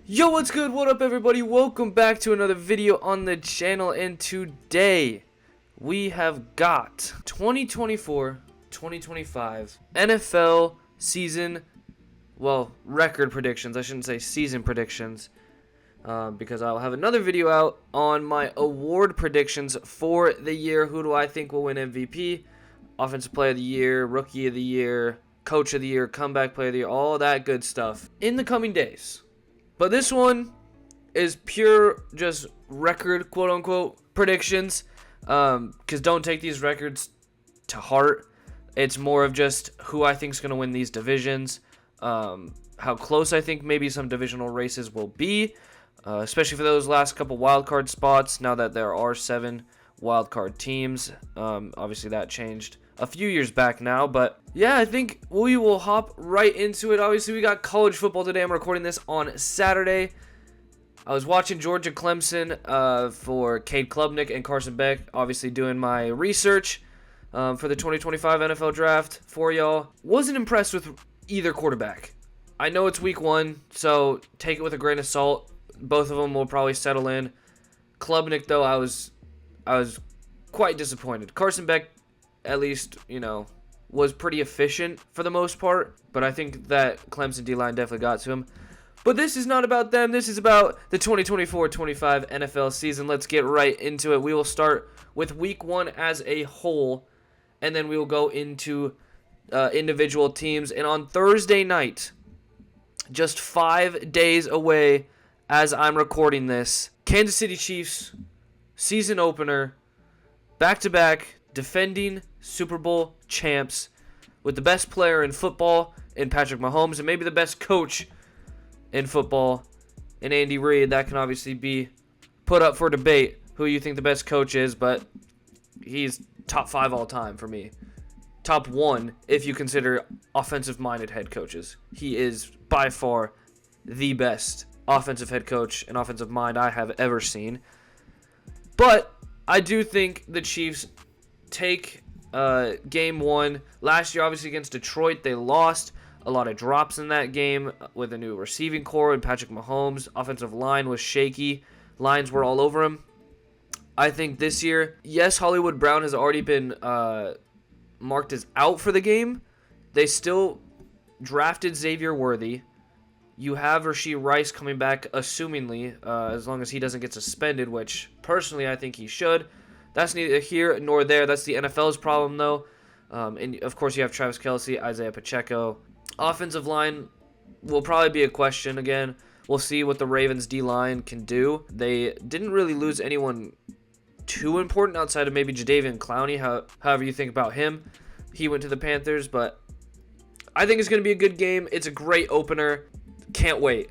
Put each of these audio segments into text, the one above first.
Yo, what's good? What up, everybody? Welcome back to another video on the channel, and today we have got 2024-2025 NFL season, record predictions. I shouldn't say season predictions, because I'll have another video out on my award predictions for the year. Who do I think will win MVP, Offensive Player of the Year, Rookie of the Year, Coach of the Year, Comeback Player of the Year, all that good stuff in the coming days. But this one is pure just record, quote-unquote, predictions, because don't take these records to heart. It's more of just who I think is going to win these divisions, how close I think maybe some divisional races will be, especially for those last couple wildcard spots, now that there are 7 wildcard teams. Obviously, that changed a few years back now, but yeah, I think we will hop right into it. Obviously, we got college football today. I'm recording this on Saturday. I was watching Georgia Clemson for Cade Klubnik and Carson Beck, obviously doing my research for the 2025 NFL draft for y'all. Wasn't impressed with either quarterback. I know it's week 1, so take it with a grain of salt. Both of them will probably settle in. Klubnik, though, I was quite disappointed. Carson Beck, at least, was pretty efficient for the most part, but I think that Clemson D-line definitely got to him. But this is not about them. This is about the 2024-25 NFL season. Let's get right into it. We will start with week 1 as a whole, and then we will go into individual teams. And on Thursday night, just 5 days away as I'm recording this, Kansas City Chiefs, season opener, back-to-back, defending Super Bowl champs with the best player in football in Patrick Mahomes and maybe the best coach in football in Andy Reid. That can obviously be put up for debate who you think the best coach is, but he's top 5 all time for me. Top 1 if you consider offensive-minded head coaches. He is by far the best offensive head coach and offensive mind I have ever seen. But I do think the Chiefs take game 1. Last year, obviously, against Detroit, they lost. A lot of drops in that game with a new receiving core and Patrick Mahomes. Offensive line was shaky. Lines were all over him. I think this year, yes, Hollywood Brown has already been marked as out for the game. They still drafted Xavier Worthy. You have Rashee Rice coming back, assumingly, as long as he doesn't get suspended, which personally I think he should. That's neither here nor there. That's the NFL's problem, though. And, of course, you have Travis Kelce, Isaiah Pacheco. Offensive line will probably be a question again. We'll see what the Ravens' D-line can do. They didn't really lose anyone too important outside of maybe Jadeveon Clowney, however you think about him. He went to the Panthers, but I think it's going to be a good game. It's a great opener. Can't wait.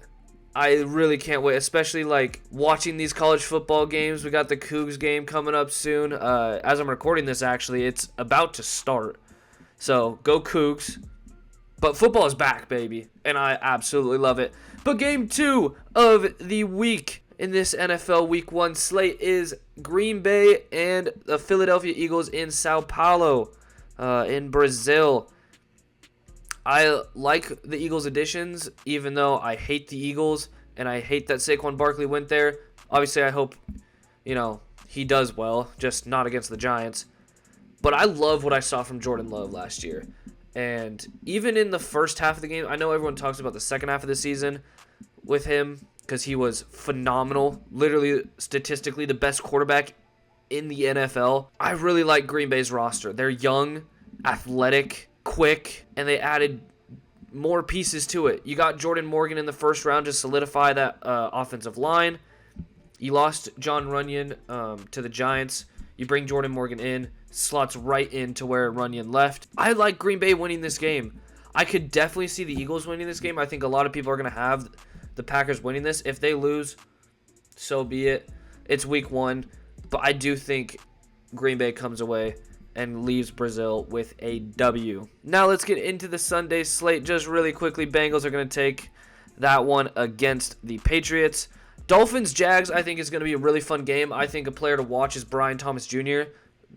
I really can't wait, especially watching these college football games. We got the Cougs game coming up soon. As I'm recording this, actually, it's about to start. So go Cougs. But football is back, baby, and I absolutely love it. But game 2 of the week in this NFL Week 1 slate is Green Bay and the Philadelphia Eagles in Sao Paulo in Brazil. I like the Eagles' additions, even though I hate the Eagles, and I hate that Saquon Barkley went there. Obviously, I hope, he does well, just not against the Giants. But I love what I saw from Jordan Love last year. And even in the first half of the game, I know everyone talks about the second half of the season with him because he was phenomenal, literally statistically the best quarterback in the NFL. I really like Green Bay's roster. They're young, athletic, quick, and they added more pieces to it. You got Jordan Morgan in the first round to solidify that offensive line. You lost John Runyon to the Giants. You bring Jordan Morgan in, slots right into where Runyon left. I like Green Bay winning this game. I could definitely see the Eagles winning this game. I think a lot of people are going to have the Packers winning this. If they lose, so be it. It's week 1, but I do think Green Bay comes away and leaves Brazil with a W. Now let's get into the Sunday slate just really quickly. Bengals are going to take that one against the Patriots. Dolphins-Jags, I think, is going to be a really fun game. I think a player to watch is Brian Thomas Jr.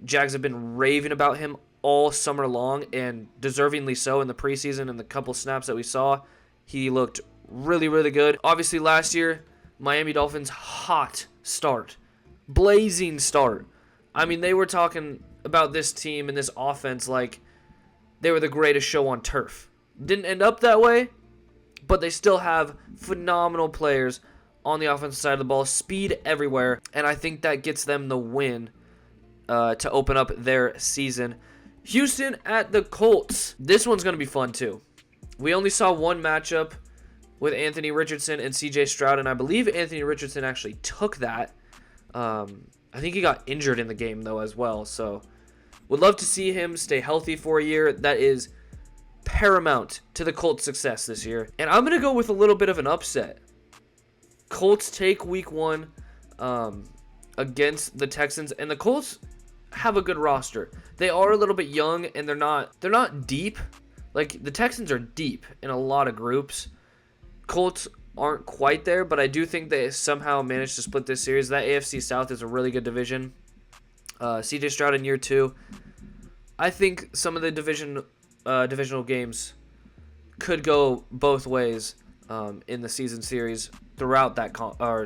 Jags have been raving about him all summer long, and deservingly so in the preseason and the couple snaps that we saw. He looked really, really good. Obviously, last year, Miami Dolphins, hot start. Blazing start. I mean, they were talking about this team and this offense like they were the greatest show on turf. Didn't end up that way, but they still have phenomenal players on the offensive side of the ball. Speed everywhere, and I think that gets them the win to open up their season. Houston at the Colts. This one's going to be fun, too. We only saw one matchup with Anthony Richardson and C.J. Stroud, and I believe Anthony Richardson actually took that. I think he got injured in the game, though, as well. So, would love to see him stay healthy for a year. That is paramount to the Colts' success this year. And I'm going to go with a little bit of an upset. Colts take week 1 against the Texans, and the Colts have a good roster. They are a little bit young, and they're not deep. Like, the Texans are deep in a lot of groups. Colts aren't quite there, but I do think they somehow managed to split this series. That AFC South is a really good division. CJ Stroud in year 2. I think some of the divisional games could go both ways in the season series throughout that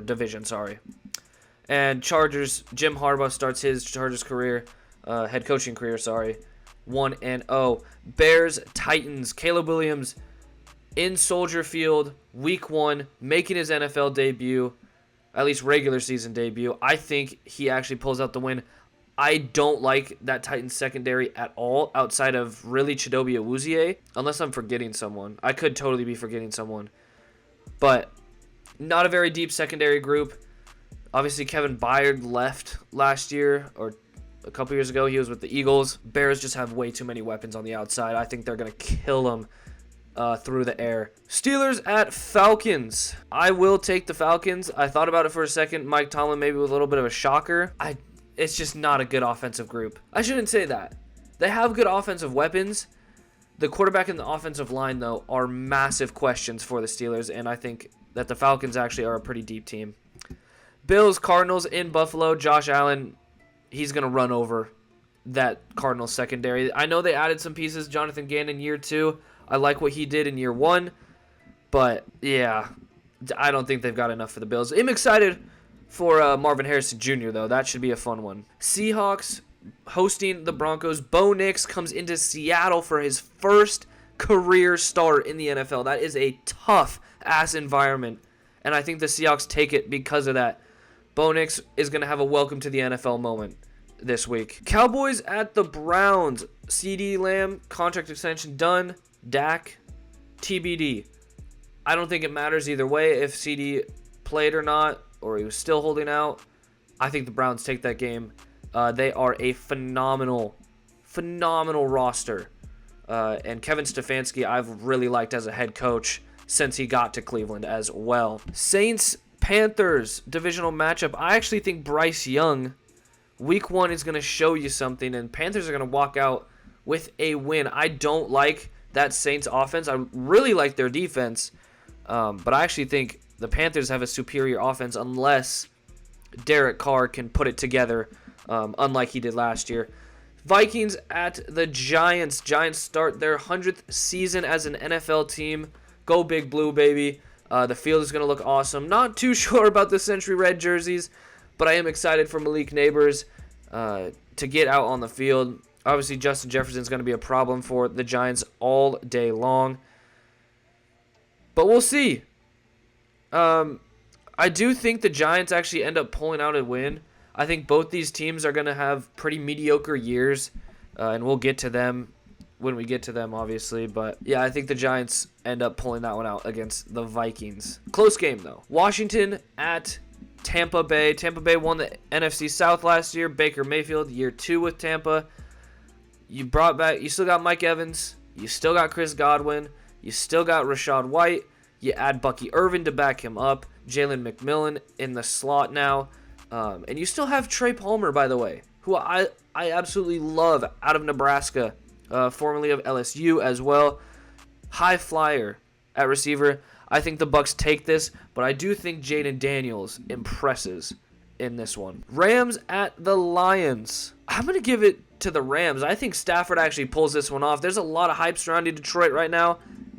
division. And Chargers, Jim Harbaugh starts his Chargers career, head coaching career, 1-0. Bears, Titans, Caleb Williams in Soldier Field, week 1, making his NFL debut, at least regular season debut. I think he actually pulls out the win. I don't like that Titans secondary at all, outside of really Chidobe Awuzie, unless I'm forgetting someone. I could totally be forgetting someone. But not a very deep secondary group. Obviously, Kevin Byard left last year, or a couple years ago. He was with the Eagles. Bears just have way too many weapons on the outside. I think they're going to kill them through the air. Steelers at Falcons. I will take the Falcons. I thought about it for a second. Mike Tomlin maybe with a little bit of a shocker. It's just not a good offensive group. I shouldn't say that. They have good offensive weapons. The quarterback and the offensive line, though, are massive questions for the Steelers, and I think that the Falcons actually are a pretty deep team. Bills, Cardinals in Buffalo. Josh Allen, he's going to run over that Cardinals secondary. I know they added some pieces. Jonathan Gannon year 2. I like what he did in year 1. But, yeah, I don't think they've got enough for the Bills. I'm excited for Marvin Harrison Jr., though. That should be a fun one. Seahawks hosting the Broncos. Bo Nix comes into Seattle for his first career start in the NFL. That is a tough-ass environment, and I think the Seahawks take it because of that. Bo Nix is going to have a welcome to the NFL moment this week. Cowboys at the Browns. CeeDee Lamb, contract extension done. Dak, TBD. I don't think it matters either way if CeeDee played or not, or he was still holding out. I think the Browns take that game. They are a phenomenal roster. And Kevin Stefanski, I've really liked as a head coach since he got to Cleveland as well. Saints, Panthers, divisional matchup. I actually think Bryce Young, week 1, is going to show you something, and Panthers are going to walk out with a win. I don't like that Saints offense. I really like their defense, but I actually think the Panthers have a superior offense unless Derek Carr can put it together, unlike he did last year. Vikings at the Giants. Giants start their 100th season as an NFL team. Go Big Blue, baby. The field is going to look awesome. Not too sure about the Century Red jerseys, but I am excited for Malik Neighbors to get out on the field. Obviously, Justin Jefferson is going to be a problem for the Giants all day long. But we'll see. I do think the Giants actually end up pulling out a win. I think both these teams are going to have pretty mediocre years, and we'll get to them when we get to them, obviously. But, yeah, I think the Giants end up pulling that one out against the Vikings. Close game, though. Washington at Tampa Bay. Tampa Bay won the NFC South last year. Baker Mayfield, year 2 with Tampa. You still got Mike Evans. You still got Chris Godwin. You still got Rashad White. You add Bucky Irvin to back him up. Jalen McMillan in the slot now. And you still have Trey Palmer, by the way, who I absolutely love, out of Nebraska, formerly of LSU as well. High flyer at receiver. I think the Bucs take this, but I do think Jaden Daniels impresses in this one. Rams at the Lions. I'm going to give it to the Rams. I think Stafford actually pulls this one off. There's a lot of hype surrounding Detroit right now,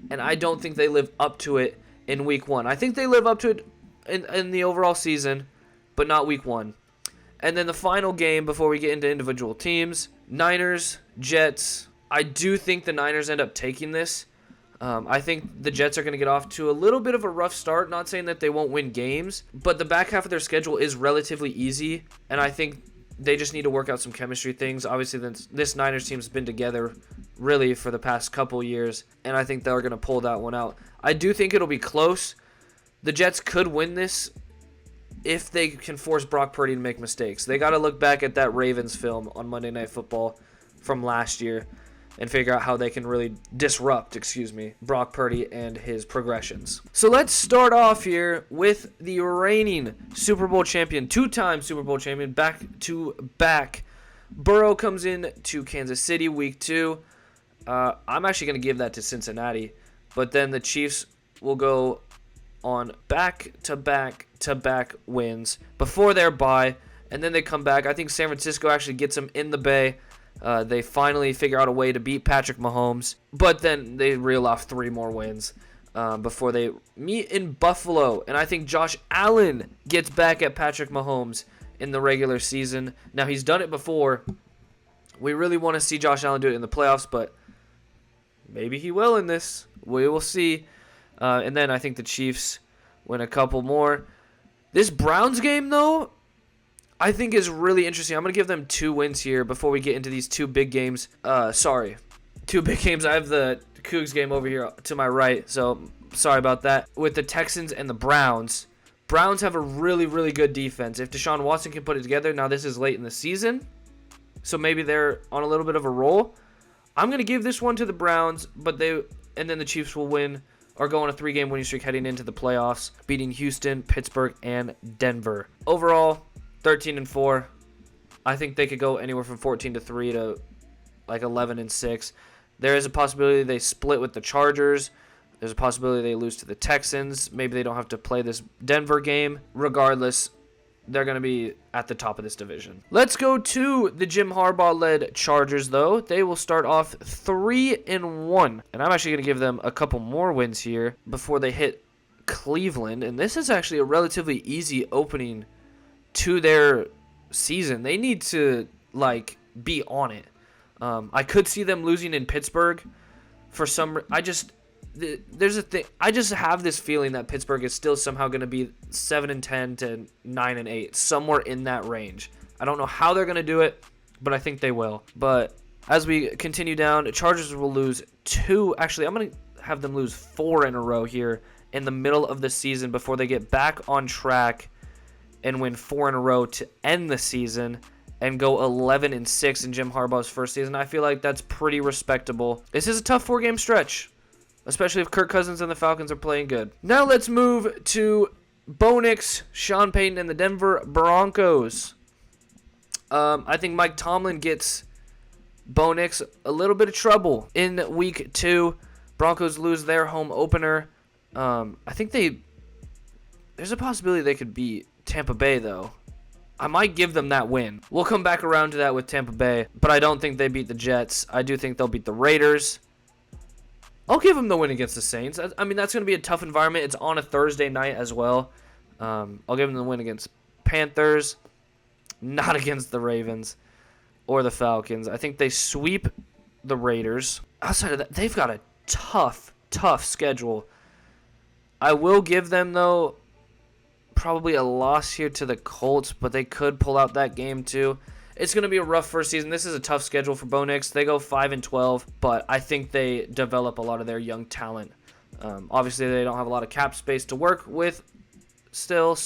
and I don't think they live up to it in week 1. I think they live up to it in the overall season, but not week 1. And then the final game before we get into individual teams, Niners, Jets. I do think the Niners end up taking this. I think the Jets are going to get off to a little bit of a rough start. Not saying that they won't win games, but the back half of their schedule is relatively easy, and I think they just need to work out some chemistry things. Obviously, this Niners team's been together really for the past couple years, and I think they're going to pull that one out. I do think it'll be close. The Jets could win this if they can force Brock Purdy to make mistakes. They got to look back at that Ravens film on Monday Night Football from last year and figure out how they can really disrupt, Brock Purdy and his progressions. So let's start off here with the reigning Super Bowl champion, 2-time Super Bowl champion, back-to-back. Burrow comes in to Kansas City week 2. I'm actually going to give that to Cincinnati, but then the Chiefs will go on back-to-back wins before their bye, and then they come back. I think San Francisco actually gets them in the Bay. They finally figure out a way to beat Patrick Mahomes, but then they reel off 3 more wins before they meet in Buffalo. And I think Josh Allen gets back at Patrick Mahomes in the regular season. Now, he's done it before. We really want to see Josh Allen do it in the playoffs, but maybe he will in this. We will see. And then I think the Chiefs win a couple more. This Browns game, though, I think is really interesting. I'm going to give them 2 wins here before we get into these 2 big games. 2 big games. I have the Cougs game over here to my right, so sorry about that. With the Texans and the Browns. Browns have a really, really good defense. If Deshaun Watson can put it together, now this is late in the season, so maybe they're on a little bit of a roll. I'm going to give this one to the Browns, and then the Chiefs will win or go on a 3-game winning streak heading into the playoffs, beating Houston, Pittsburgh, and Denver. Overall, 13-4. I think they could go anywhere from 14-3 to like 11-6. There is a possibility they split with the Chargers. There's a possibility they lose to the Texans. Maybe they don't have to play this Denver game. Regardless, they're going to be at the top of this division. Let's go to the Jim Harbaugh-led Chargers, though. They will start off 3-1. And I'm actually going to give them a couple more wins here before they hit Cleveland. And this is actually a relatively easy opening to their season. They need to be on it. I could see them losing in Pittsburgh for some. There's a thing. I just have this feeling that Pittsburgh is still somehow going to be 7-10 to 9-8, somewhere in that range. I don't know how they're going to do it, but I think they will. But as we continue down, Chargers will lose 2. Actually, I'm going to have them lose 4 in a row here in the middle of the season before they get back on track and win 4 in a row to end the season and go 11-6 in Jim Harbaugh's first season. I feel like that's pretty respectable. This is a tough 4-game stretch, especially if Kirk Cousins and the Falcons are playing good. Now let's move to Bo Nix, Sean Payton, and the Denver Broncos. I think Mike Tomlin gets Bo Nix a little bit of trouble in week 2. Broncos lose their home opener. I think there's a possibility they could beat Tampa Bay, though. I might give them that win. We'll come back around to that with Tampa Bay, but I don't think they beat the Jets. I do think they'll beat the Raiders. I'll give them the win against the Saints. I mean, that's going to be a tough environment. It's on a Thursday night as well. I'll give them the win against Panthers, not against the Ravens or the Falcons. I think they sweep the Raiders. Outside of that, they've got a tough schedule. I will give them, though, probably a loss here to the Colts, but they could pull out that game too. It's going to be a rough first season. This is a tough schedule for Bo Nix. They go 5-12, but I think they develop a lot of their young talent. Obviously, they don't have a lot of cap space to work with still,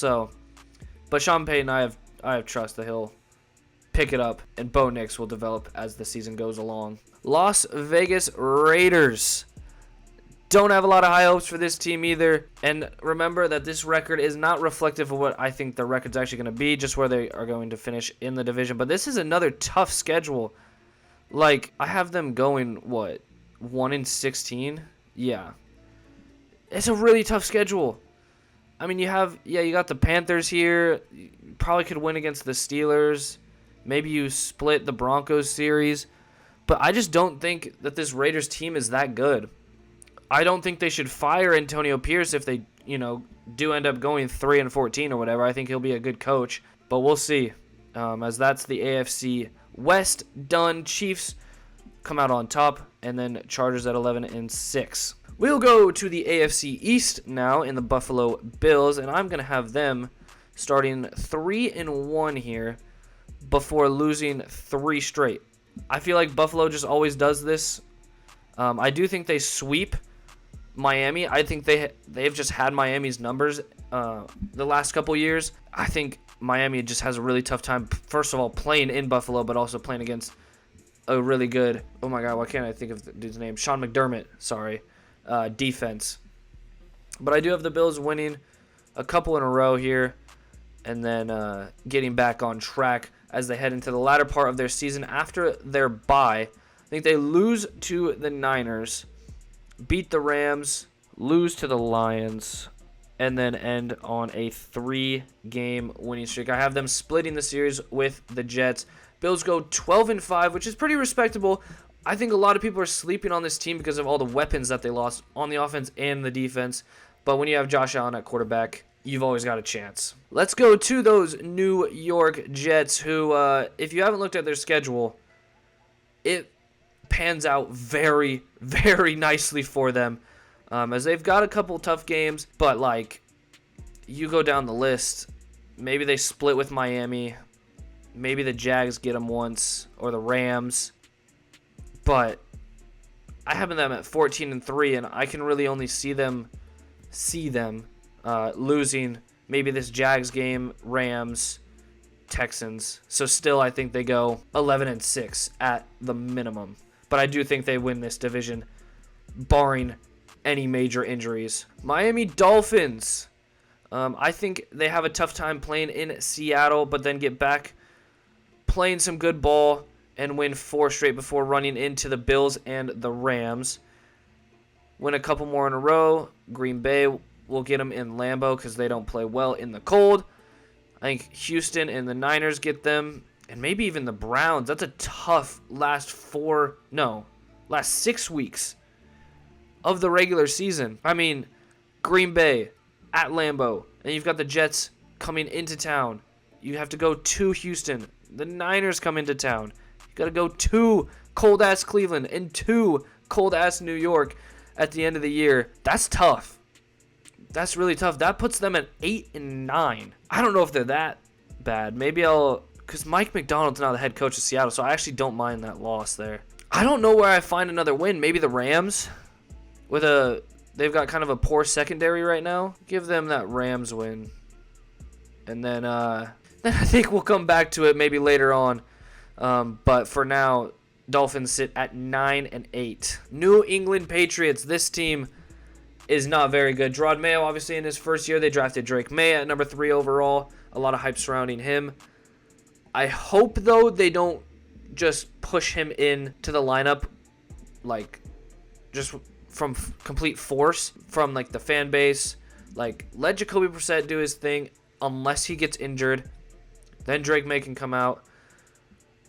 but Sean Payton, I have trust that he'll pick it up, and Bo Nix will develop as the season goes along. Las Vegas Raiders. Don't have a lot of high hopes for this team either. And remember that this record is not reflective of what I think the record's actually going to be, just where they are going to finish in the division. But this is another tough schedule. I have them going, 1-16? Yeah. It's a really tough schedule. I mean, you got the Panthers here. You probably could win against the Steelers. Maybe you split the Broncos series. But I just don't think that this Raiders team is that good. I don't think they should fire Antonio Pierce if they, do end up going 3-14 or whatever. I think he'll be a good coach, but we'll see. As that's the AFC West done. Chiefs come out on top, and then Chargers at 11-6. We'll go to the AFC East now in the Buffalo Bills, and I'm gonna have them starting 3-1 here before losing 3 straight. I feel like Buffalo just always does this. I do think they sweep Miami. I think they've just had Miami's numbers the last couple years. I think Miami just has a really tough time, first of all, playing in Buffalo, but also playing against a really good, oh my God, why can't I think of the dude's name? Sean McDermott, sorry, defense. But I do have the Bills winning a couple in a row here and then getting back on track as they head into the latter part of their season after their bye. I think they lose to the Niners, beat the Rams, lose to the Lions, and then end on a 3-game winning streak. I have them splitting the series with the Jets. Bills go 12-5, which is pretty respectable. I think a lot of people are sleeping on this team because of all the weapons that they lost on the offense and the defense. But when you have Josh Allen at quarterback, you've always got a chance. Let's go to those New York Jets who, if you haven't looked at their schedule, it pans out very, very nicely for them. As they've got a couple tough games, but like you go down the list, maybe they split with Miami, maybe the Jags get them once, or the Rams, but I have them at 14-3, and I can really only see them losing maybe this Jags game, Rams, Texans. So still, I think they go 11-6 at the minimum, but I do think they win this division, barring any major injuries. Miami Dolphins. I think they have a tough time playing in Seattle, but then get back playing some good ball and win 4 straight before running into the Bills and the Rams. Win a couple more in a row. Green Bay will get them in Lambeau because they don't play well in the cold. I think Houston and the Niners get them, and maybe even the Browns. That's a tough last 6 weeks of the regular season. I mean, Green Bay at Lambeau, and you've got the Jets coming into town. You have to go to Houston. The Niners come into town. You got to go to cold-ass Cleveland and to cold-ass New York at the end of the year. That's tough. That's really tough. That puts them at 8-9. I don't know if they're that bad. Maybe because Mike McDonald's now the head coach of Seattle, so I actually don't mind that loss there. I don't know where I find another win. Maybe the Rams. They've got kind of a poor secondary right now. Give them that Rams win. And then I think we'll come back to it maybe later on. But for now, Dolphins sit at 9-8. New England Patriots. This team is not very good. Gerard Mayo, obviously, in his first year, they drafted Drake May at number 3 overall. A lot of hype surrounding him. I hope, though, they don't just push him into the lineup, like, just from complete force from, like, the fan base. Like, let Jacoby Brissett do his thing unless he gets injured. Then Drake May can come out.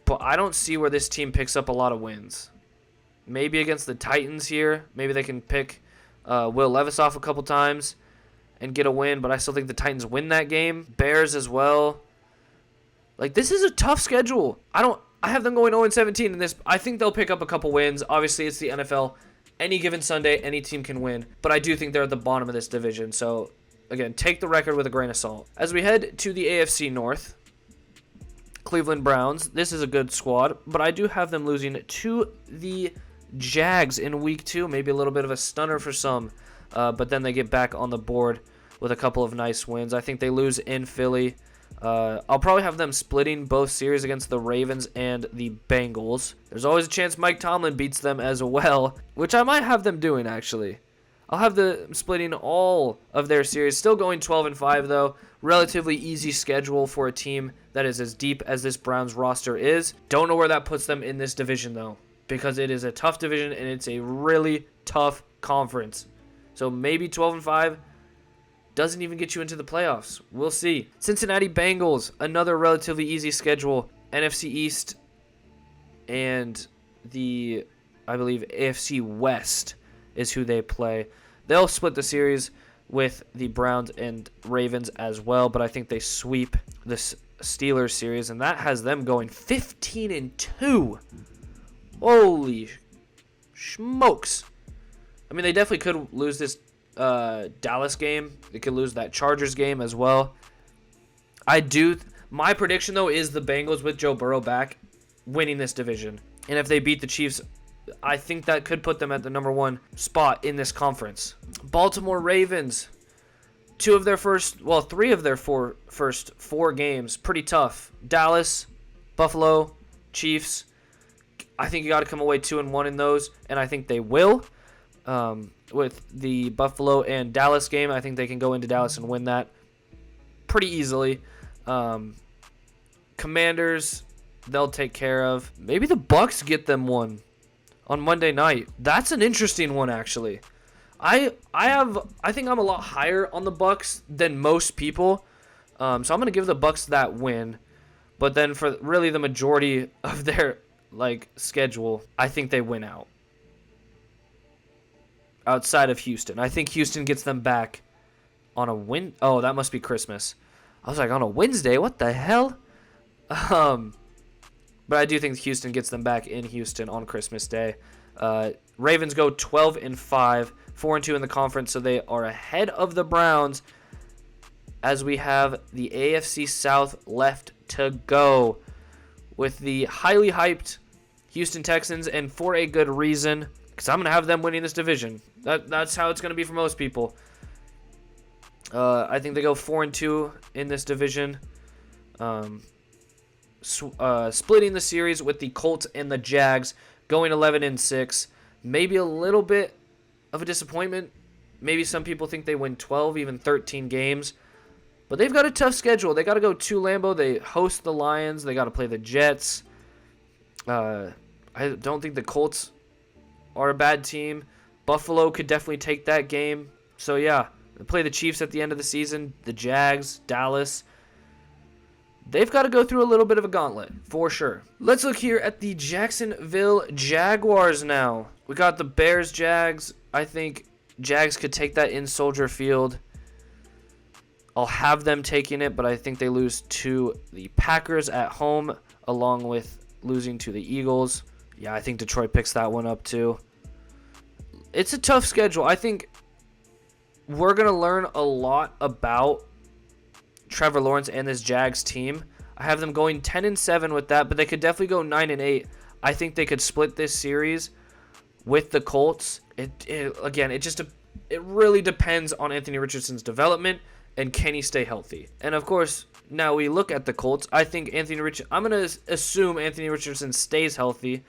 But I don't see where this team picks up a lot of wins. Maybe against the Titans here. Maybe they can pick Will Levis off a couple times and get a win, but I still think the Titans win that game. Bears as well. Like, this is a tough schedule. I have them going 0-17 in this. I think they'll pick up a couple wins. Obviously, it's the NFL. Any given Sunday, any team can win. But I do think they're at the bottom of this division. So, again, take the record with a grain of salt. As we head to the AFC North, Cleveland Browns. This is a good squad, but I do have them losing to the Jags in week 2. Maybe a little bit of a stunner for some. But then they get back on the board with a couple of nice wins. I think they lose in Philly. I'll probably have them splitting both series against the Ravens and the Bengals. There's always a chance Mike Tomlin beats them as well, which I might have them doing, actually. I'll have them splitting all of their series. Still going 12-5, though. Relatively easy schedule for a team that is as deep as this Browns roster is. Don't know where that puts them in this division, though, because it is a tough division and it's a really tough conference. So maybe 12-5 doesn't even get you into the playoffs. We'll see. Cincinnati Bengals, another relatively easy schedule. NFC East and the, I believe, AFC West is who they play. They'll split the series with the Browns and Ravens as well, but I think they sweep this Steelers series, and that has them going 15-2. Holy smokes. I mean, they definitely could lose this Dallas game. They could lose that Chargers game as well. My prediction, though, is the Bengals with Joe Burrow back winning this division. And if they beat the Chiefs, I think that could put them at the number 1 spot in this conference. Baltimore Ravens, three of their first 4 games, pretty tough. Dallas, Buffalo, Chiefs. I think you got to come away 2-1 in those, and I think they will. With the Buffalo and Dallas game, I think they can go into Dallas and win that pretty easily. Commanders, they'll take care of. Maybe the Bucks get them one on Monday night. That's an interesting one, actually. I think I'm a lot higher on the Bucks than most people. So I'm gonna give the Bucks that win. But then for really the majority of their schedule, I think they win out. Outside of Houston, I think Houston gets them back on a win. Oh, that must be Christmas. I was like, on a Wednesday? What the hell? But I do think Houston gets them back in Houston on Christmas Day. Ravens go 12-5, 4-2 in the conference, so they are ahead of the Browns as we have the AFC South left to go with the highly hyped Houston Texans, and for a good reason, because I'm going to have them winning this division. That's how it's going to be for most people. I think they go 4-2 in this division. Splitting the series with the Colts and the Jags, going 11-6. Maybe a little bit of a disappointment. Maybe some people think they win 12, even 13 games. But they've got a tough schedule. They got to go to Lambeau. They host the Lions. They got to play the Jets. I don't think the Colts are a bad team. Buffalo could definitely take that game. So, yeah, they play the Chiefs at the end of the season. The Jags, Dallas. They've got to go through a little bit of a gauntlet, for sure. Let's look here at the Jacksonville Jaguars now. We got the Bears, Jags. I think Jags could take that in Soldier Field. I'll have them taking it, but I think they lose to the Packers at home, along with losing to the Eagles. Yeah, I think Detroit picks that one up too. It's a tough schedule. I think we're going to learn a lot about Trevor Lawrence and this Jags team. I have them going 10-7 with that, but they could definitely go 9-8. I think they could split this series with the Colts. It really depends on Anthony Richardson's development and can he stay healthy. And of course, now we look at the Colts. I think I'm going to assume Anthony Richardson stays healthy,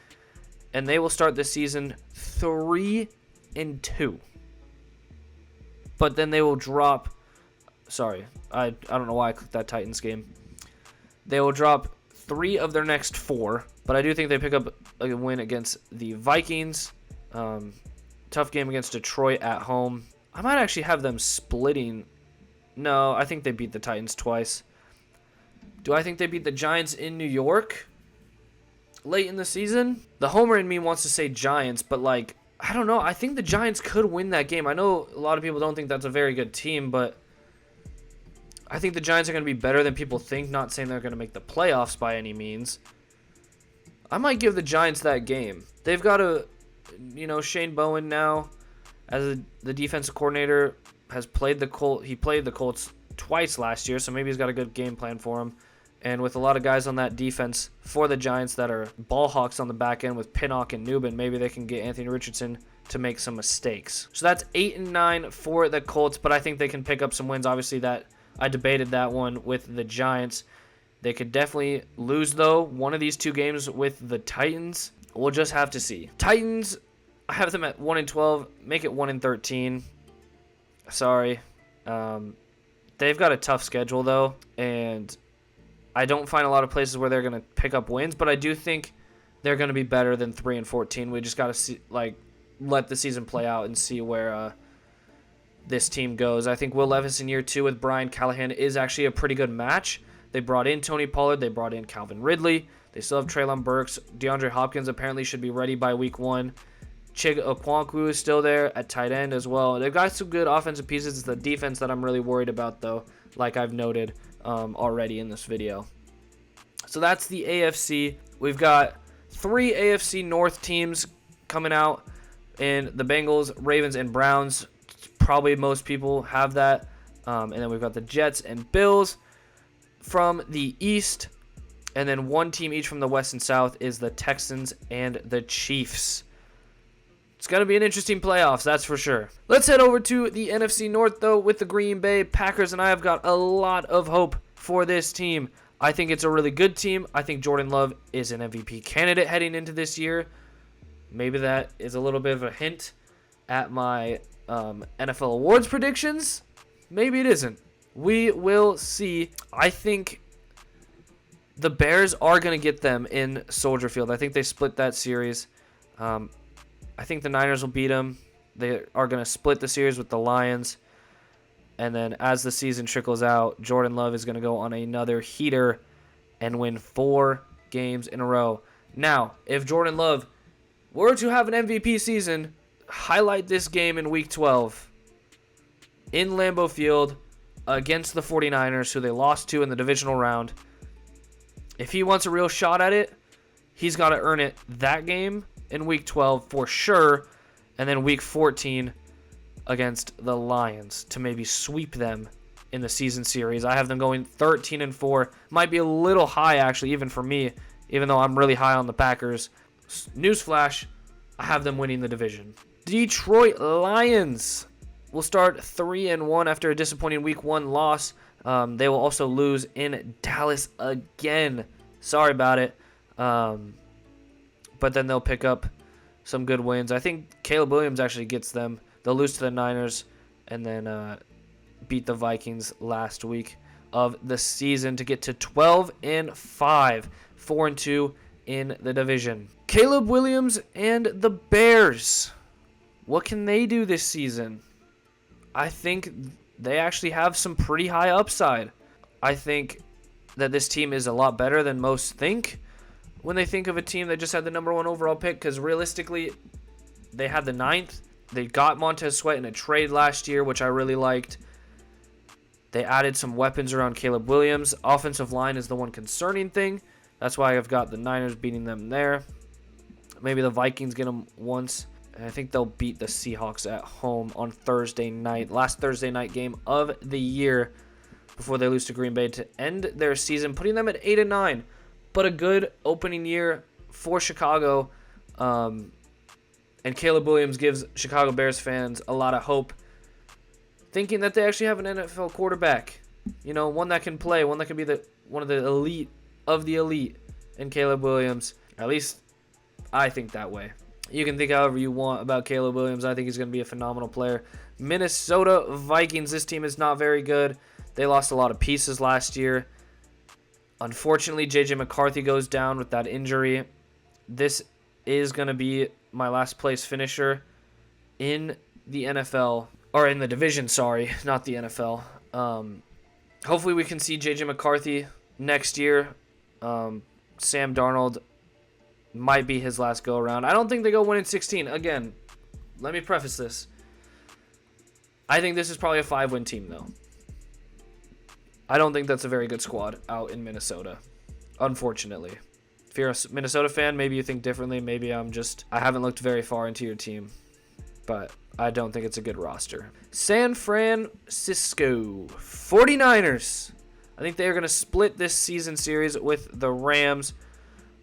and they will start the season 3-2. But then they will drop. Sorry, I don't know why I clicked that Titans game. They will drop 3 of their next 4, but I do think they pick up a win against the Vikings. Tough game against Detroit at home. I might actually have them splitting. No, I think they beat the Titans twice. Do I think they beat the Giants in New York late in the season? The homer in me wants to say Giants, but I don't know. I think the Giants could win that game. I know a lot of people don't think that's a very good team, but I think the Giants are going to be better than people think. Not saying they're going to make the playoffs by any means. I might give the Giants that game. They've got Shane Bowen now as the defensive coordinator has played the Colts. He played the Colts twice last year, so maybe he's got a good game plan for him. And with a lot of guys on that defense for the Giants that are ball hawks on the back end with Pinnock and Newman, maybe they can get Anthony Richardson to make some mistakes. So that's 8-9 for the Colts, but I think they can pick up some wins. Obviously, I debated that one with the Giants. They could definitely lose, though, one of these 2 games with the Titans. We'll just have to see. Titans, I have them at 1-12. Make it 1-13. Sorry. They've got a tough schedule, though, and I don't find a lot of places where they're going to pick up wins, but I do think they're going to be better than 3-14. We just got to see, let the season play out and see where this team goes. I think Will Levis in year 2 with Brian Callahan is actually a pretty good match. They brought in Tony Pollard. They brought in Calvin Ridley. They still have Treylon Burks. DeAndre Hopkins apparently should be ready by week 1. Chig Okonkwo is still there at tight end as well. They've got some good offensive pieces. It's the defense that I'm really worried about, though, like I've noted already in this video. So that's the AFC. We've got 3 AFC North teams coming out in the Bengals, Ravens, and Browns. Probably most people have that. And then we've got the Jets and Bills from the East. And then 1 team each from the West and South is the Texans and the Chiefs. It's going to be an interesting playoffs, that's for sure. Let's head over to the NFC North, though, with the Green Bay Packers, and I have got a lot of hope for this team. I think it's a really good team. I think Jordan Love is an MVP candidate heading into this year. Maybe that is a little bit of a hint at my NFL awards predictions. Maybe it isn't. We will see. I think the Bears are going to get them in Soldier Field. I think they split that series. I think the Niners will beat them. They are going to split the series with the Lions. And then as the season trickles out, Jordan Love is going to go on another heater and win 4 games in a row. Now, if Jordan Love were to have an MVP season, highlight this game in Week 12 in Lambeau Field against the 49ers, who they lost to in the divisional round. If he wants a real shot at it, he's got to earn it that game in Week 12 for sure, and then Week 14 against the Lions to maybe sweep them in the season series. I have them going 13-4. Might be a little high, actually, even for me, even though I'm really high on the Packers. Newsflash, I have them winning the division. Detroit Lions will start 3-1 after a disappointing Week 1 loss. They will also lose in Dallas again. Sorry about it. But then they'll pick up some good wins. I think Caleb Williams actually gets them. They'll lose to the Niners and then beat the Vikings last week of the season to get to 12-5, 4-2 in the division. Caleb Williams and the Bears. What can they do this season? I think they actually have some pretty high upside. I think that this team is a lot better than most think when they think of a team that just had the #1 overall pick, because realistically, they had the 9th. They got Montez Sweat in a trade last year, which I really liked. They added some weapons around Caleb Williams. Offensive line is the one concerning thing. That's why I've got the Niners beating them there. Maybe the Vikings get them once. And I think they'll beat the Seahawks at home on Thursday night. Last Thursday night game of the year before they lose to Green Bay to end their season, putting them at 8-9. But a good opening year for Chicago. And Caleb Williams gives Chicago Bears fans a lot of hope, thinking that they actually have an NFL quarterback. You know, one that can play, one that can be one of the elite of the elite. And Caleb Williams, at least I think that way. You can think however you want about Caleb Williams. I think he's going to be a phenomenal player. Minnesota Vikings, this team is not very good. They lost a lot of pieces last year. Unfortunately, J.J. McCarthy goes down with that injury. This is going to be my last place finisher in the NFL, or in the division, sorry, not the NFL. Hopefully we can see J.J. McCarthy next year. Sam Darnold might be his last go-around. I don't think they go 1-16. Again, let me preface this. I think this is probably a 5-win team, though. I don't think that's a very good squad out in Minnesota, unfortunately. If you're a Minnesota fan, maybe you think differently. Maybe I haven't looked very far into your team, but I don't think it's a good roster. San Francisco 49ers. I think they are going to split this season series with the Rams.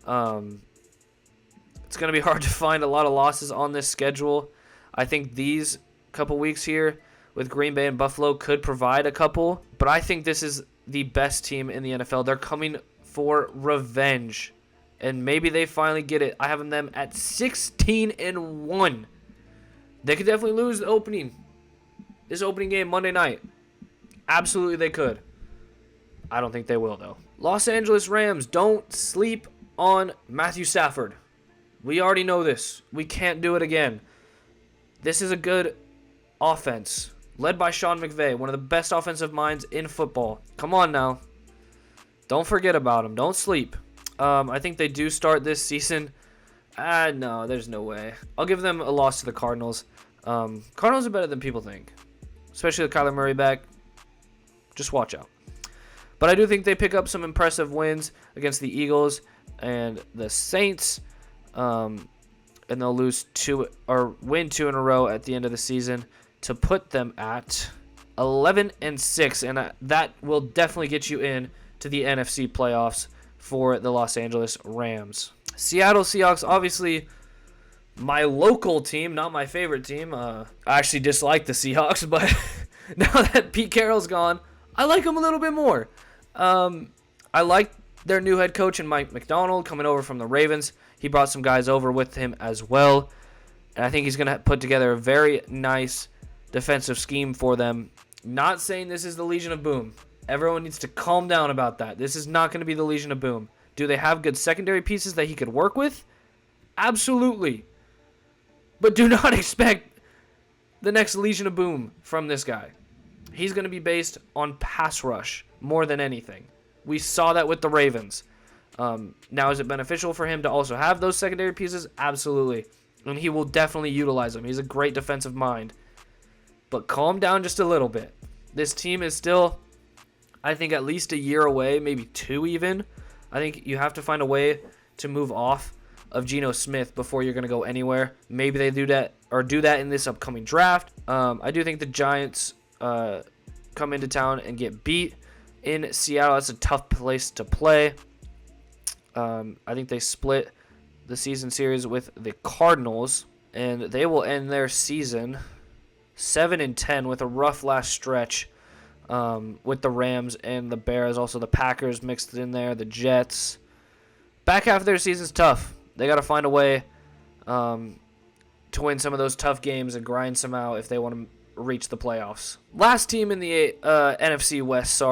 It's going to be hard to find a lot of losses on this schedule. I think these couple weeks here with Green Bay and Buffalo could provide a couple, but I think this is the best team in the NFL. They're coming for revenge, and maybe they finally get it. I have them at 16-1. They could definitely lose this opening game Monday night. Absolutely they could. I don't think they will, though. Los Angeles Rams, don't sleep on Matthew Stafford. We already know this. We can't do it again. This is a good offense, led by Sean McVay, one of the best offensive minds in football. Come on now. Don't forget about him. Don't sleep. I think they do start this season No, there's no way. I'll give them a loss to the Cardinals. Cardinals are better than people think, especially with Kyler Murray back. Just watch out. But I do think they pick up some impressive wins against the Eagles and the Saints, and they'll win 2 in a row at the end of the season to put them at 11-6, and that will definitely get you in to the NFC playoffs for the Los Angeles Rams. Seattle Seahawks, obviously my local team, not my favorite team. I actually dislike the Seahawks, but now that Pete Carroll's gone, I like them a little bit more. I like their new head coach and Mike McDonald coming over from the Ravens. He brought some guys over with him as well, and I think he's going to put together a very nice defensive scheme for them. Not saying this is the Legion of Boom. Everyone needs to calm down about that. This is not going to be the Legion of Boom. Do they have good secondary pieces that he could work with? Absolutely. But do not expect the next Legion of Boom from this guy. He's going to be based on pass rush more than anything. We saw that with the Ravens. Now, is it beneficial for him to also have those secondary pieces? Absolutely. And he will definitely utilize them. He's a great defensive mind. But calm down just a little bit. This team is still, I think, at least a year away, maybe 2 even. I think you have to find a way to move off of Geno Smith before you're going to go anywhere. Maybe they do that in this upcoming draft. I do think the Giants come into town and get beat in Seattle. That's a tough place to play. I think they split the season series with the Cardinals, and they will end their season 7-10 with a rough last stretch with the Rams and the Bears. Also the Packers mixed in there, the Jets. Back half of their season's tough. They got to find a way to win some of those tough games and grind some out if they want to reach the playoffs. Last team in the NFC West,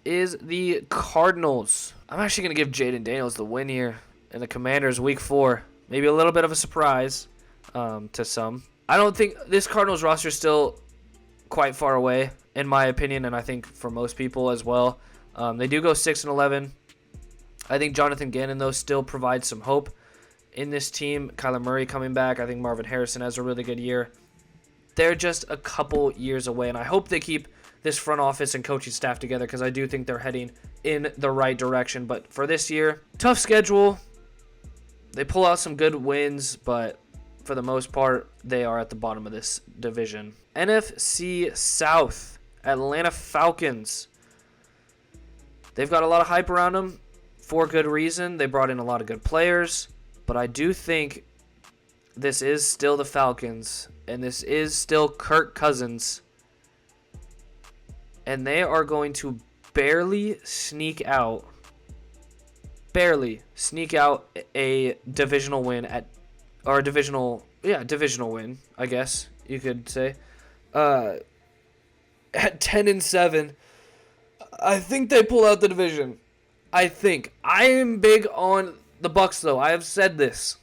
is the Cardinals. I'm actually going to give Jaden Daniels the win here in the Commanders Week 4. Maybe a little bit of a surprise to some. I don't think this Cardinals roster is still quite far away, in my opinion, and I think for most people as well. They do go 6-11. I think Jonathan Gannon, though, still provides some hope in this team. Kyler Murray coming back. I think Marvin Harrison has a really good year. They're just a couple years away, and I hope they keep this front office and coaching staff together because I do think they're heading in the right direction. But for this year, tough schedule. They pull out some good wins, but for the most part, they are at the bottom of this division. NFC South, Atlanta Falcons. They've got a lot of hype around them for good reason. They brought in a lot of good players, but I do think this is still the Falcons, and this is still Kirk Cousins, and they are going to barely sneak out a divisional win divisional win, I guess you could say. At 10-7, I think they pull out the division. I am big on the Bucs, though. I have said this.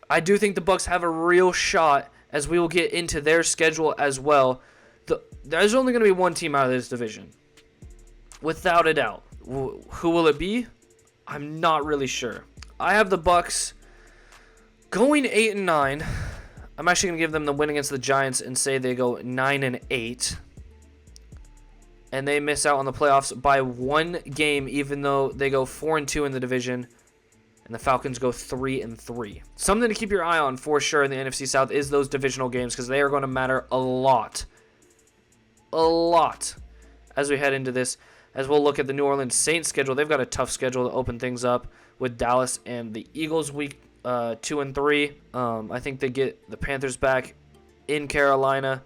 I do think the Bucs have a real shot, as we will get into their schedule as well. There's only going to be one team out of this division, without a doubt. Who will it be? I'm not really sure. I have the Bucs going 8-9. I'm actually going to give them the win against the Giants and say they go 9-8. And they miss out on the playoffs by 1 game, even though they go 4-2 in the division. And the Falcons go 3-3. Something to keep your eye on for sure in the NFC South is those divisional games, because they are going to matter a lot. A lot. As we head into this. As we'll look at the New Orleans Saints schedule. They've got a tough schedule to open things up with Dallas and the Eagles week 2 and 3. I think they get the Panthers back in Carolina.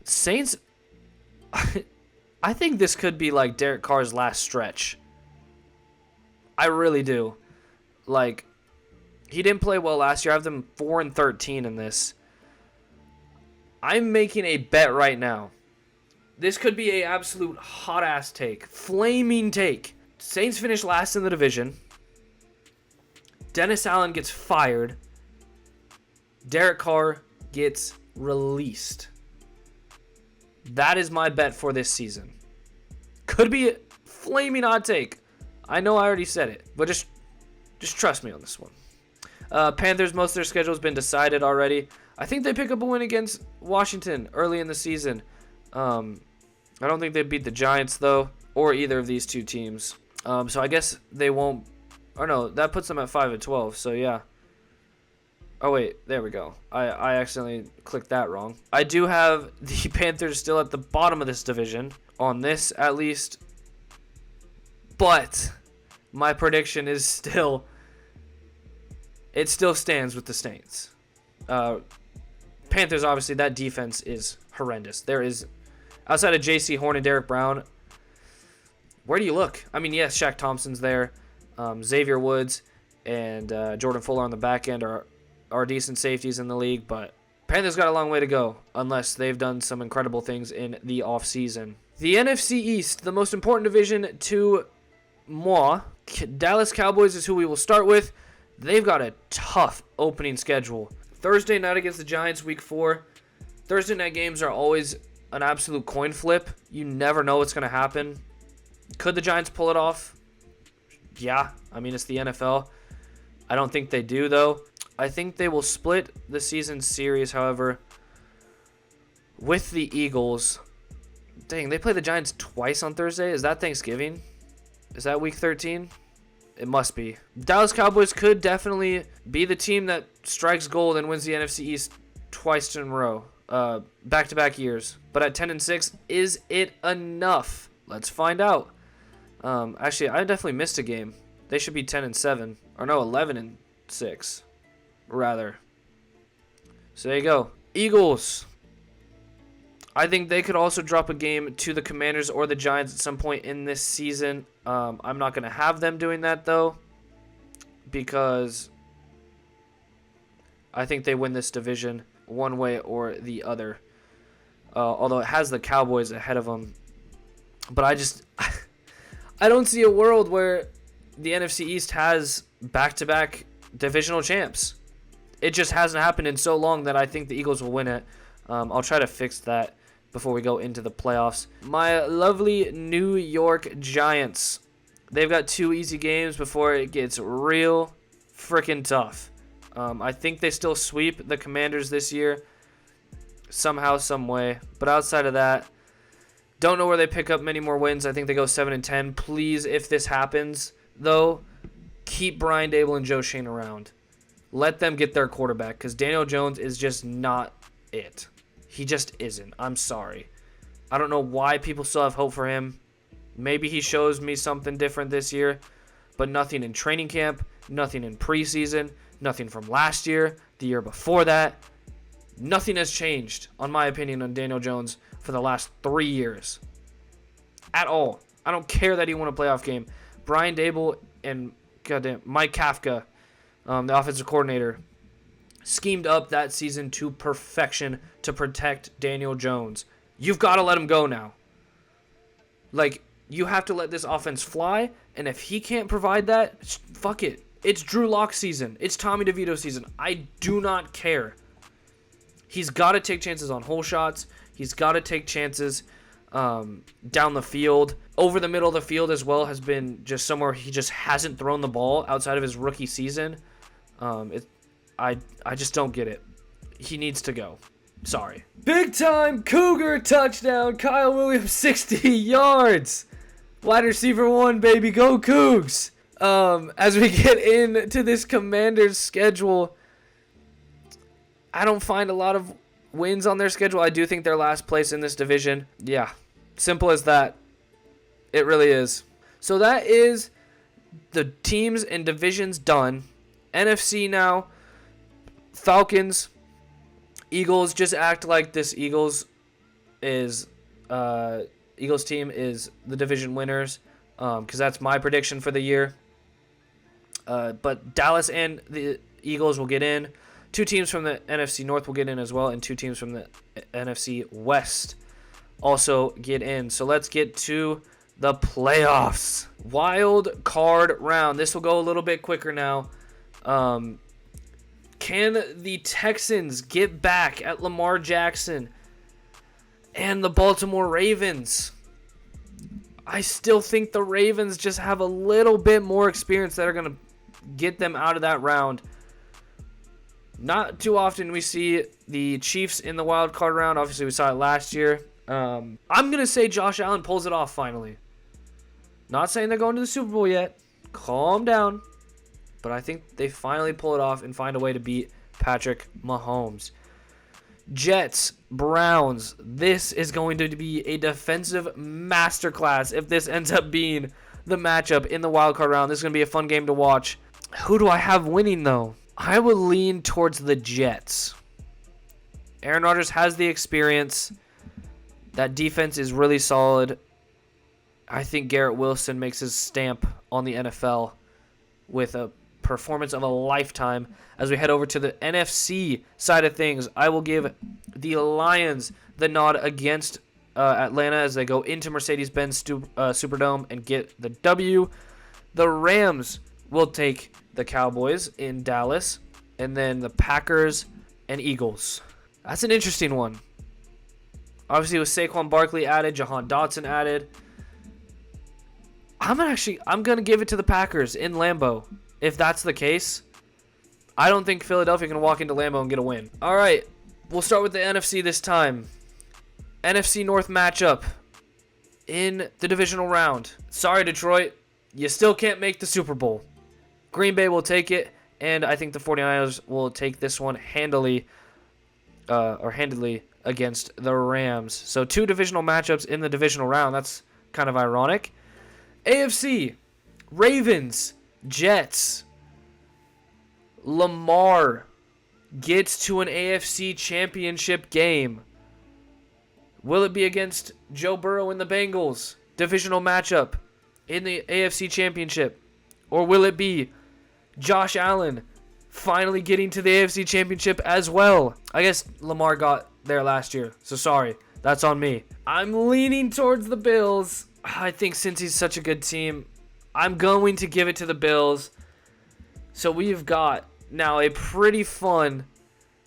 Saints, I think this could be like Derek Carr's last stretch. I really do. Like, he didn't play well last year. I have them 4-13 in this. I'm making a bet right now. This could be a absolute hot-ass take. Flaming take. Saints finish last in the division. Dennis Allen gets fired. Derek Carr gets released. That is my bet for this season. Could be a flaming hot take. I know I already said it, but just trust me on this one. Panthers, most of their schedule has been decided already. I think they pick up a win against Washington early in the season. I don't think they beat the Giants, though, or either of these two teams. So I guess they won't. Or no, that puts them at 5-12. So yeah. Oh wait, there we go. I accidentally clicked that wrong. I do have the Panthers still at the bottom of this division, on this at least. But my prediction is still, it still stands with the Saints. Panthers, obviously, that defense is horrendous. There is, outside of J.C. Horn and Derek Brown, where do you look? I mean, yes, Shaq Thompson's there. Xavier Woods and Jordan Fuller on the back end are decent safeties in the league, but Panthers got a long way to go unless they've done some incredible things in the offseason. The NFC East, the most important division to moi. Dallas Cowboys is who we will start with. They've got a tough opening schedule. Thursday night against the Giants, week 4. Thursday night games are always an absolute coin flip. You never know what's going to happen. Could the Giants pull it off? Yeah, I mean, it's the NFL. I don't think they do, though. I think they will split the season series, however, with the Eagles. Dang, they play the Giants twice on Thursday. Is that Thanksgiving? Is that week 13? It must be. Dallas Cowboys could definitely be the team that strikes gold and wins the NFC East twice in a row, back-to-back years. But at 10-6, is it enough? Let's find out. Actually, I definitely missed a game. They should be 10-7, or no, 11-6, rather. So there you go. Eagles. I think they could also drop a game to the Commanders or the Giants at some point in this season. I'm not going to have them doing that, though, because I think they win this division one way or the other. Although it has the Cowboys ahead of them. But I don't see a world where the NFC East has back-to-back divisional champs. It just hasn't happened in so long that I think the Eagles will win it. I'll try to fix that before we go into the playoffs. My lovely New York Giants. They've got 2 easy games before it gets real freaking tough. I think they still sweep the Commanders this year somehow, some way. But outside of that, don't know where they pick up many more wins. I think they go 7-10. Please, if this happens, though, keep Brian Dable and Joe Shane around. Let them get their quarterback, because Daniel Jones is just not it. He just isn't. I'm sorry. I don't know why people still have hope for him. Maybe he shows me something different this year, but nothing in training camp, nothing in preseason, nothing from last year, the year before that. Nothing has changed, on my opinion, on Daniel Jones for the last 3 years. At all. I don't care that he won a playoff game. Brian Dable and Mike Kafka, the offensive coordinator, schemed up that season to perfection to protect Daniel Jones. You've got to let him go now. Like, you have to let this offense fly, and if he can't provide that, fuck it. It's Drew Lock season. It's Tommy DeVito season. I do not care. He's got to take chances on hole shots. He's got to take chances down the field. Over the middle of the field as well has been just somewhere he just hasn't thrown the ball outside of his rookie season. I just don't get it. He needs to go. Sorry. Big time Cougar touchdown. Kyle Williams, 60 yards. Wide receiver 1, baby. Go Cougs. As we get into this Commanders schedule, I don't find a lot of wins on their schedule. I do think they're last place in this division. Yeah. Simple as that. It really is. So that is the teams and divisions done. NFC now. Falcons, Eagles. Just act like this Eagles team is the division winners, because that's my prediction for the year. But Dallas and the Eagles will get in. 2 teams from the NFC North will get in as well, and 2 teams from the NFC West also get in. So let's get to the playoffs. Wild card round. This will go a little bit quicker now. Can the Texans get back at Lamar Jackson and the Baltimore Ravens? I still think the Ravens just have a little bit more experience that are going to get them out of that round. Not too often we see the Chiefs in the wild card round. Obviously, we saw it last year. I'm going to say Josh Allen pulls it off finally. Not saying they're going to the Super Bowl yet. Calm down. But I think they finally pull it off and find a way to beat Patrick Mahomes. Jets, Browns. This is going to be a defensive masterclass if this ends up being the matchup in the wild card round. This is going to be a fun game to watch. Who do I have winning, though? I would lean towards the Jets. Aaron Rodgers has the experience. That defense is really solid. I think Garrett Wilson makes his stamp on the NFL with a performance of a lifetime. As we head over to the NFC side of things, I will give the Lions the nod against Atlanta as they go into Mercedes-Benz Superdome and get the W. The Rams will take the Cowboys in Dallas, and then the Packers and Eagles. That's an interesting one. Obviously, with Saquon Barkley added, Jahan Dotson added. I'm going to give it to the Packers in Lambeau. If that's the case, I don't think Philadelphia can walk into Lambeau and get a win. All right, we'll start with the NFC this time. NFC North matchup in the divisional round. Sorry, Detroit. You still can't make the Super Bowl. Green Bay will take it, and I think the 49ers will take this one handily against the Rams. So 2 divisional matchups in the divisional round. That's kind of ironic. AFC, Ravens, Jets. Lamar gets to an AFC championship game. Will it be against Joe Burrow and the Bengals? Divisional matchup in the AFC championship. Or will it be Josh Allen finally getting to the AFC championship as well? I guess Lamar got there last year, so sorry. That's on me. I'm leaning towards the Bills. I think since he's such a good team, I'm going to give it to the Bills. So we've got now a pretty fun,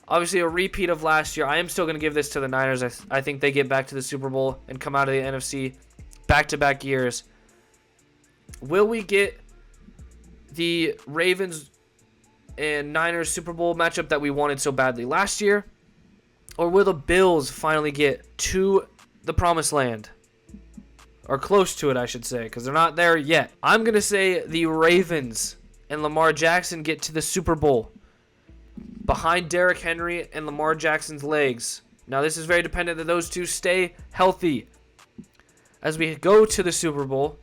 obviously a repeat of last year. I am still going to give this to the Niners. I think they get back to the Super Bowl and come out of the NFC back-to-back years. Will we get the Ravens and Niners Super Bowl matchup that we wanted so badly last year? Or will the Bills finally get to the promised land? Or close to it, I should say, because they're not there yet. I'm going to say the Ravens and Lamar Jackson get to the Super Bowl behind Derrick Henry and Lamar Jackson's legs. Now, this is very dependent that those two stay healthy. As we go to the Super Bowl,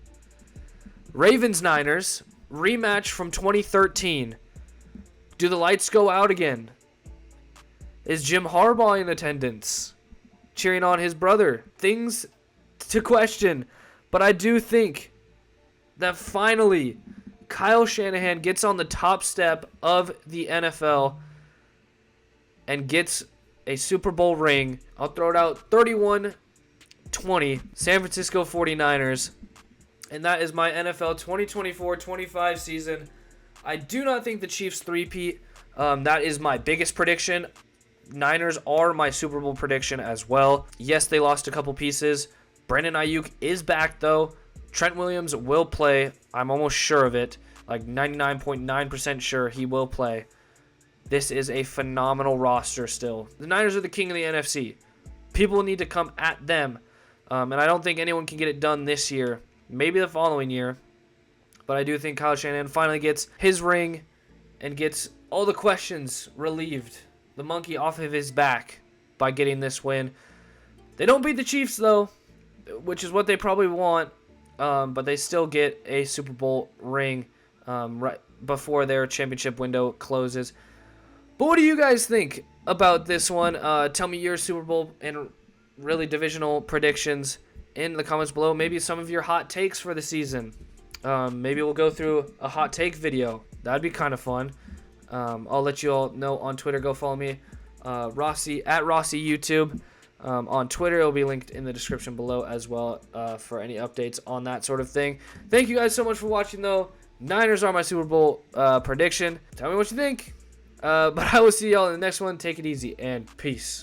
Ravens-Niners, rematch from 2013. Do the lights go out again? Is Jim Harbaugh in attendance, cheering on his brother? Things to question, but I do think that finally Kyle Shanahan gets on the top step of the NFL and gets a Super Bowl ring. I'll throw it out 31-20, San Francisco 49ers, and that is my NFL 2024-25 season. I do not think the Chiefs three-peat. That is my biggest prediction. Niners are my Super Bowl prediction as well. Yes, they lost a couple pieces. Brandon Ayuk is back, though. Trent Williams will play. I'm almost sure of it. Like 99.9% sure he will play. This is a phenomenal roster still. The Niners are the king of the NFC. People need to come at them. And I don't think anyone can get it done this year. Maybe the following year. But I do think Kyle Shanahan finally gets his ring and gets all the questions relieved. The monkey off of his back by getting this win. They don't beat the Chiefs, though, which is what they probably want, but they still get a Super Bowl ring right before their championship window closes. But what do you guys think about this one? Tell me your Super Bowl and really divisional predictions in the comments below. Maybe some of your hot takes for the season. Maybe we'll go through a hot take video. That'd be kind of fun. I'll let you all know on Twitter. Go follow me, Rossi at Rossi YouTube. On Twitter, it'll be linked in the description below as well for any updates on that sort of thing. Thank you guys so much for watching, though. Niners are my Super Bowl prediction. Tell me what you think. But I will see y'all in the next one. Take it easy and peace.